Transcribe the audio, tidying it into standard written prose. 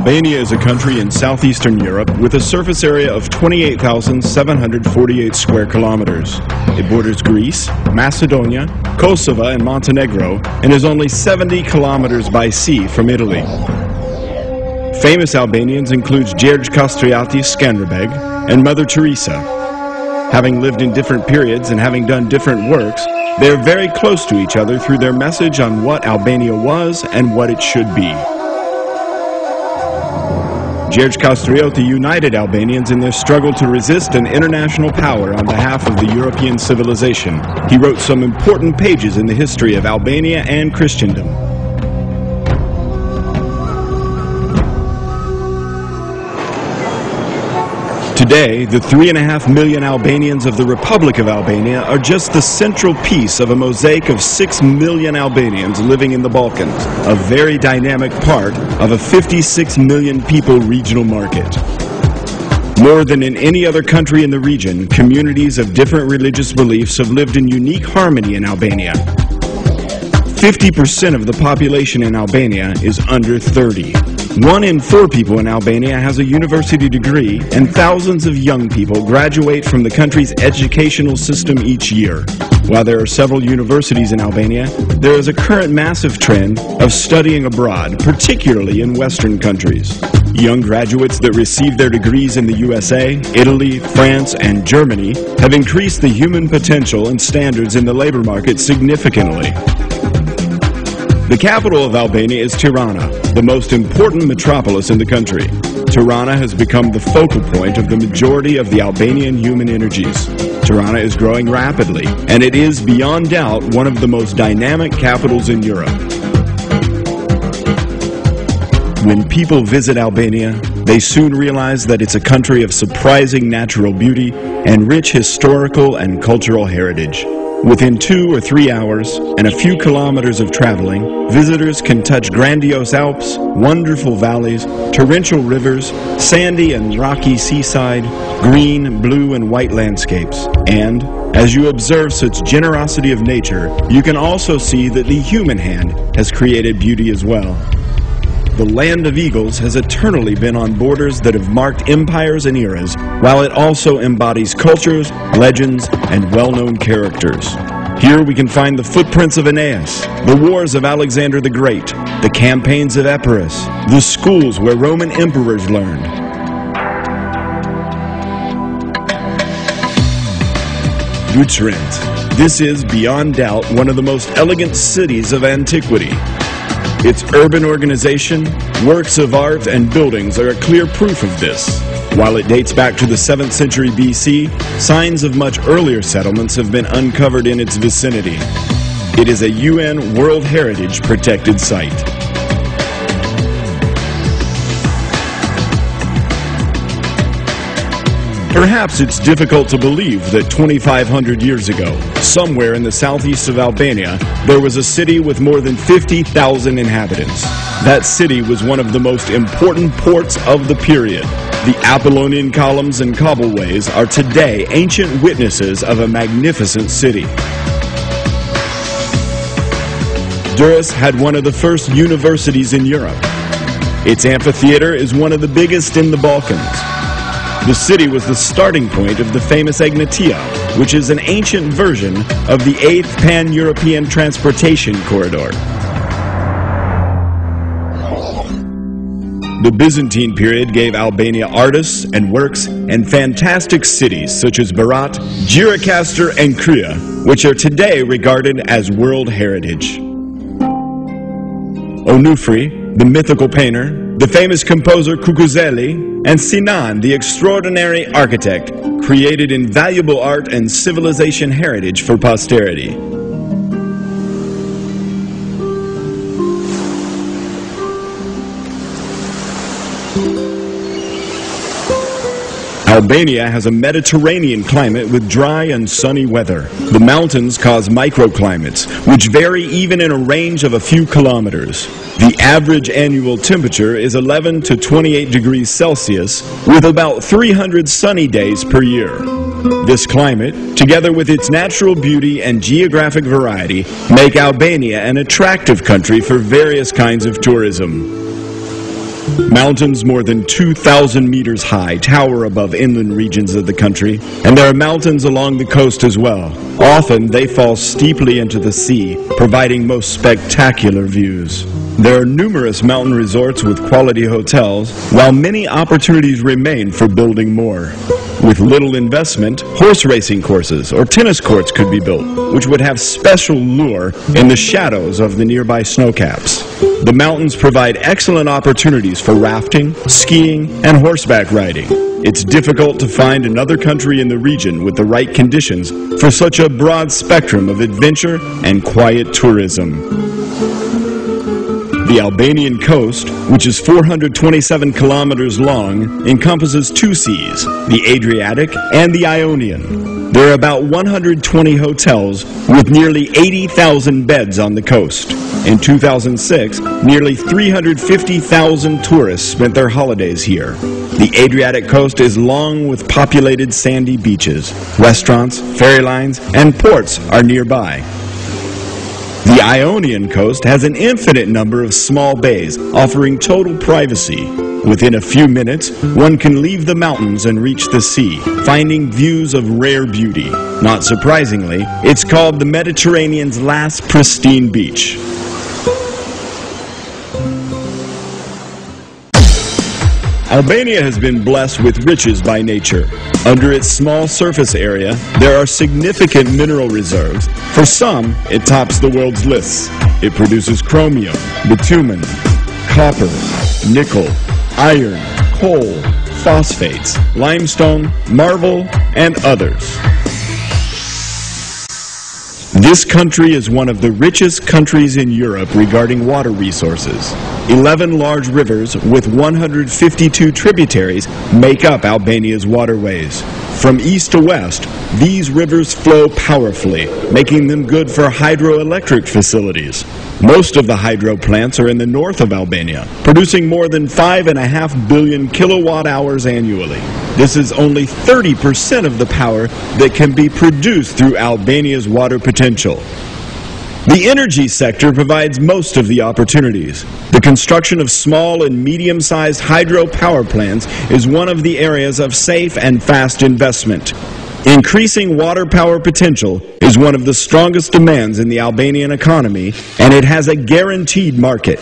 Albania is a country in southeastern Europe with a surface area of 28,748 square kilometers. It borders Greece, Macedonia, Kosovo, and Montenegro, and is only 70 kilometers by sea from Italy. Famous Albanians include Gjergj Kastriati Skanderbeg and Mother Teresa. Having lived in different periods and having done different works, they are very close to each other through their message on what Albania was and what it should be. Gjergj Kastrioti united Albanians in their struggle to resist an international power on behalf of the European civilization. He wrote some important pages in the history of Albania and Christendom. Today, the 3.5 million Albanians of the Republic of Albania are just the central piece of a mosaic of 6 million Albanians living in the Balkans, a very dynamic part of a 56 million people regional market. More than in any other country in the region, communities of different religious beliefs have lived in unique harmony in Albania. 50% of the population in Albania is under 30. 1 in 4 people in Albania has a university degree, and thousands of young people graduate from the country's educational system each year. While there are several universities in Albania, there is a current massive trend of studying abroad, particularly in Western countries. Young graduates that receive their degrees in the USA, Italy, France, and Germany have increased the human potential and standards in the labor market significantly. The capital of Albania is Tirana, the most important metropolis in the country. Tirana has become the focal point of the majority of the Albanian human energies. Tirana is growing rapidly, and it is beyond doubt one of the most dynamic capitals in Europe. When people visit Albania, they soon realize that it's a country of surprising natural beauty and rich historical and cultural heritage. Within 2 or 3 hours and a few kilometers of traveling, visitors can touch grandiose Alps, wonderful valleys, torrential rivers, sandy and rocky seaside, green, blue, and white landscapes. And, as you observe such generosity of nature, you can also see that the human hand has created beauty as well. The land of eagles has eternally been on borders that have marked empires and eras, while it also embodies cultures, legends, and well-known characters. Here we can find the footprints of Aeneas, the wars of Alexander the Great, the campaigns of Epirus, the schools where Roman emperors learned. Utrecht. This is, beyond doubt, one of the most elegant cities of antiquity. Its urban organization, works of art, and buildings are a clear proof of this. While it dates back to the 7th century BC, signs of much earlier settlements have been uncovered in its vicinity. It is a UN World Heritage protected site. Perhaps it's difficult to believe that 2,500 years ago, somewhere in the southeast of Albania, there was a city with more than 50,000 inhabitants. That city was one of the most important ports of the period. The Apollonian columns and cobbleways are today ancient witnesses of a magnificent city. Durrës had one of the first universities in Europe. Its amphitheater is one of the biggest in the Balkans. The city was the starting point of the famous Egnatia, which is an ancient version of the 8th Pan-European Transportation Corridor. The Byzantine period gave Albania artists and works and fantastic cities such as Berat, Gjirokastër, and Krye, which are today regarded as World Heritage. Onufri, the mythical painter, the famous composer Kukuzeli, and Sinan, the extraordinary architect, created invaluable art and civilization heritage for posterity. Albania has a Mediterranean climate with dry and sunny weather. The mountains cause microclimates, which vary even in a range of a few kilometers. The average annual temperature is 11 to 28 degrees Celsius, with about 300 sunny days per year. This climate, together with its natural beauty and geographic variety, make Albania an attractive country for various kinds of tourism. Mountains more than 2,000 meters high tower above inland regions of the country, and there are mountains along the coast as well. Often they fall steeply into the sea, providing most spectacular views. There are numerous mountain resorts with quality hotels, while many opportunities remain for building more. With little investment, horse racing courses or tennis courts could be built, which would have special lure in the shadows of the nearby snowcaps. The mountains provide excellent opportunities for rafting, skiing, and horseback riding. It's difficult to find another country in the region with the right conditions for such a broad spectrum of adventure and quiet tourism. The Albanian coast, which is 427 kilometers long, encompasses two seas, the Adriatic and the Ionian. There are about 120 hotels with nearly 80,000 beds on the coast. In 2006, nearly 350,000 tourists spent their holidays here. The Adriatic coast is long with populated sandy beaches. Restaurants, ferry lines, and ports are nearby. The Ionian coast has an infinite number of small bays, offering total privacy. Within a few minutes, one can leave the mountains and reach the sea, finding views of rare beauty. Not surprisingly, it's called the Mediterranean's last pristine beach. Albania has been blessed with riches by nature. Under its small surface area, there are significant mineral reserves. For some, it tops the world's lists. It produces chromium, bitumen, copper, nickel, iron, coal, phosphates, limestone, marble, and others. This country is one of the richest countries in Europe regarding water resources. 11 large rivers with 152 tributaries make up Albania's waterways. From east to west, these rivers flow powerfully, making them good for hydroelectric facilities. Most of the hydro plants are in the north of Albania, producing more than 5.5 billion kilowatt hours annually. This is only 30% of the power that can be produced through Albania's water potential. The energy sector provides most of the opportunities. The construction of small and medium-sized hydro power plants is one of the areas of safe and fast investment. Increasing water power potential is one of the strongest demands in the Albanian economy, and it has a guaranteed market.